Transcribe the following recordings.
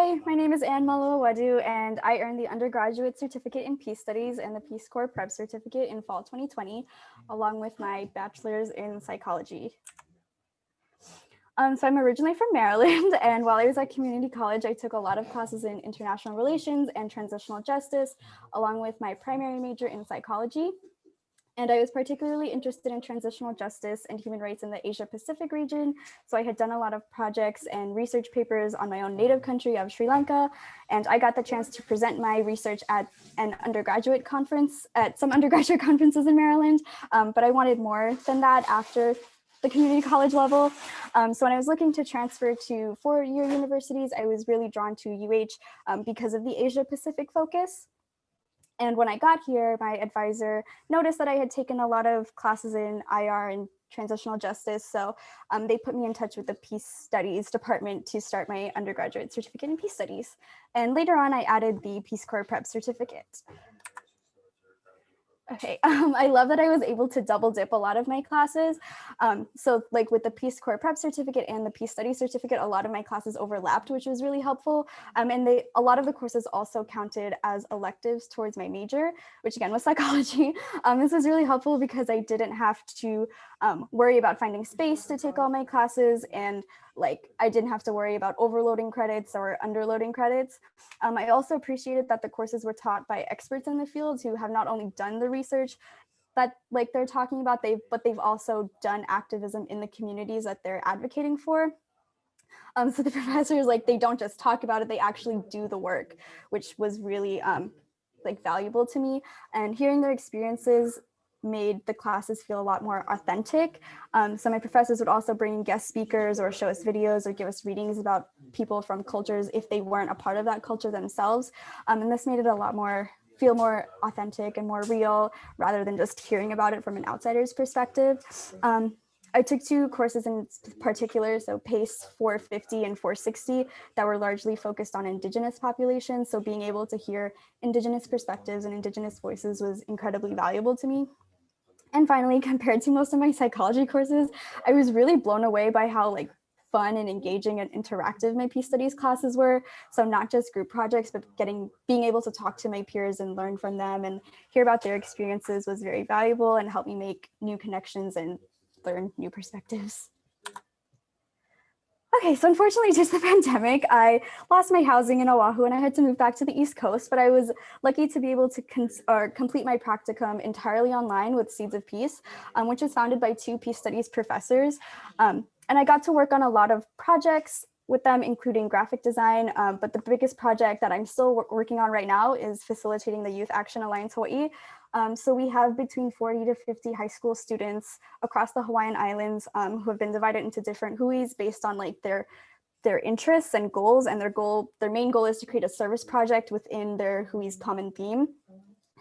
Hi, my name is Malluwa Wadu, and I earned the Undergraduate Certificate in Peace Studies and the Peace Corps Prep Certificate in fall 2020, along with my Bachelor's in Psychology. So I'm originally from Maryland, and while I was at community college, I took a lot of classes in international relations and transitional justice, along with my primary major in psychology. And I was particularly interested in transitional justice and human rights in the Asia Pacific region. So I had done a lot of projects and research papers on my own native country of Sri Lanka. And I got the chance to present my research at an undergraduate conference, at some undergraduate conferences in Maryland. But I wanted more than that after the community college level. So when I was looking to transfer to four-year universities, I was really drawn to UH because of the Asia Pacific focus. And when I got here, my advisor noticed that I had taken a lot of classes in IR and transitional justice. So they put me in touch with the Peace Studies department to start my undergraduate certificate in Peace Studies. And later on, I added the Peace Corps Prep certificate. Okay, I love that I was able to double dip a lot of my classes. So like with the Peace Corps Prep certificate and the Peace Studies certificate, a lot of my classes overlapped, which was really helpful. And a lot of the courses also counted as electives towards my major, which again was psychology. This was really helpful because I didn't have to worry about finding space to take all my classes, and like I didn't have to worry about overloading credits or underloading credits. I also appreciated that the courses were taught by experts in the fields who have not only done the research that like they're talking about, but they've also done activism in the communities that they're advocating for. So the professors, like, they don't just talk about it, they actually do the work, which was really like valuable to me. And hearing their experiences made the classes feel a lot more authentic. So my professors would also bring guest speakers or show us videos or give us readings about people from cultures if they weren't a part of that culture themselves. And this made it a lot more feel more authentic and more real rather than just hearing about it from an outsider's perspective. I took two courses in particular, so PACE 450 and 460, that were largely focused on Indigenous populations. So being able to hear Indigenous perspectives and Indigenous voices was incredibly valuable to me. And finally, compared to most of my psychology courses, I was really blown away by how like fun and engaging and interactive my Peace Studies classes were. So not just group projects, but being able to talk to my peers and learn from them and hear about their experiences was very valuable and helped me make new connections and learn new perspectives. Okay, so unfortunately, due to the pandemic, I lost my housing in Oahu and I had to move back to the East Coast, but I was lucky to be able to complete my practicum entirely online with Seeds of Peace, which was founded by two Peace Studies professors. And I got to work on a lot of projects with them, including graphic design, but the biggest project that I'm still working on right now is facilitating the Youth Action Alliance Hawaii. So we have between 40 to 50 high school students across the Hawaiian Islands who have been divided into different huis based on like their interests and goals, and their main goal is to create a service project within their hui's common theme.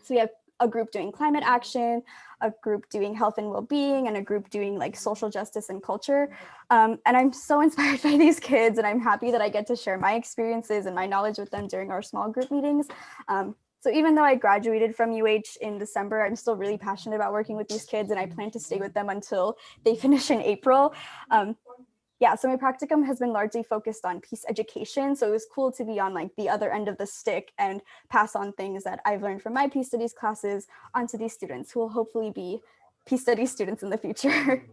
So we have a group doing climate action, a group doing health and well-being, and a group doing like social justice and culture. And I'm so inspired by these kids, and I'm happy that I get to share my experiences and my knowledge with them during our small group meetings. So even though I graduated from UH in December, I'm still really passionate about working with these kids, and I plan to stay with them until they finish in April. Yeah, so my practicum has been largely focused on peace education. So it was cool to be on like the other end of the stick and pass on things that I've learned from my Peace Studies classes onto these students who will hopefully be Peace Studies students in the future.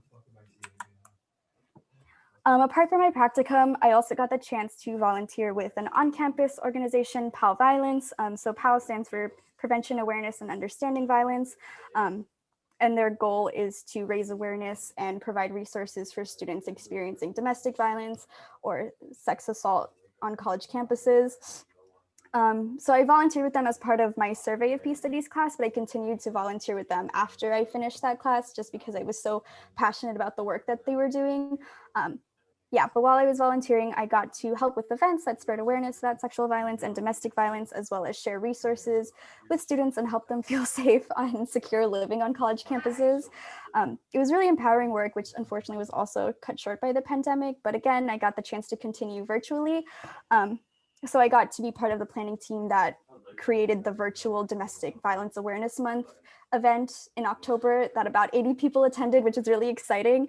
Apart from my practicum, I also got the chance to volunteer with an on-campus organization, PAL Violence. So PAL stands for Prevention, Awareness, and Understanding Violence. And their goal is to raise awareness and provide resources for students experiencing domestic violence or sex assault on college campuses. So I volunteered with them as part of my Survey of Peace Studies class, but I continued to volunteer with them after I finished that class just because I was so passionate about the work that they were doing. Yeah, but while I was volunteering, I got to help with events that spread awareness about sexual violence and domestic violence, as well as share resources with students and help them feel safe and secure living on college campuses. It was really empowering work, which unfortunately was also cut short by the pandemic. But again, I got the chance to continue virtually. So I got to be part of the planning team that created the virtual Domestic Violence Awareness Month event in October that about 80 people attended, which is really exciting.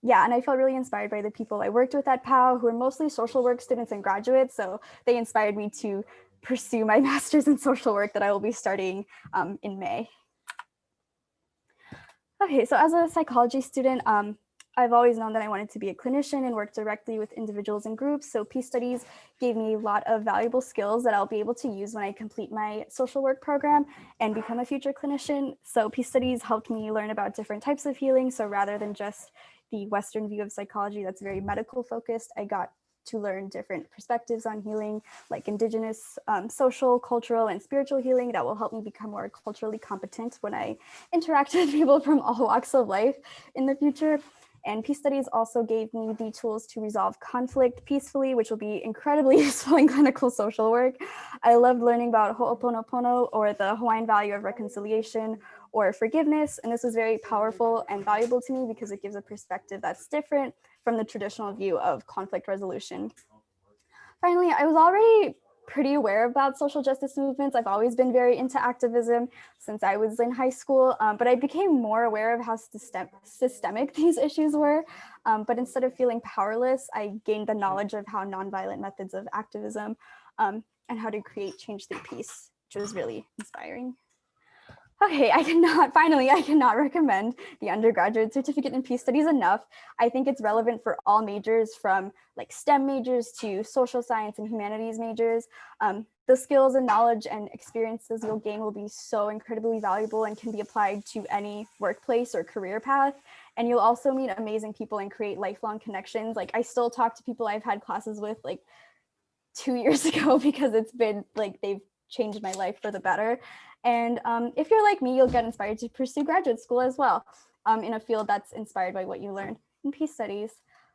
Yeah, and I felt really inspired by the people I worked with at POW, who are mostly social work students and graduates. So they inspired me to pursue my master's in social work that I will be starting in May. Okay, so as a psychology student, I've always known that I wanted to be a clinician and work directly with individuals and groups. So peace studies gave me a lot of valuable skills that I'll be able to use when I complete my social work program and become a future clinician. So peace studies helped me learn about different types of healing. So rather than just the Western view of psychology that's very medical focused, I got to learn different perspectives on healing, like indigenous, social, cultural, and spiritual healing that will help me become more culturally competent when I interact with people from all walks of life in the future. And peace studies also gave me the tools to resolve conflict peacefully, which will be incredibly useful in clinical social work. I loved learning about ho'oponopono, or the Hawaiian value of reconciliation or forgiveness. And this was very powerful and valuable to me because it gives a perspective that's different from the traditional view of conflict resolution. Finally, I was already pretty aware about social justice movements. I've always been very into activism since I was in high school, but I became more aware of how systemic these issues were. But instead of feeling powerless, I gained the knowledge of how nonviolent methods of activism and how to create change through peace, which was really inspiring. Okay, I cannot recommend the undergraduate certificate in peace studies enough. I think it's relevant for all majors, from like STEM majors to social science and humanities majors. The skills and knowledge and experiences you'll gain will be so incredibly valuable and can be applied to any workplace or career path. And you'll also meet amazing people and create lifelong connections. Like, I still talk to people I've had classes with like 2 years ago because it's been like they've changed my life for the better. And if you're like me, you'll get inspired to pursue graduate school as well in a field that's inspired by what you learned in peace studies.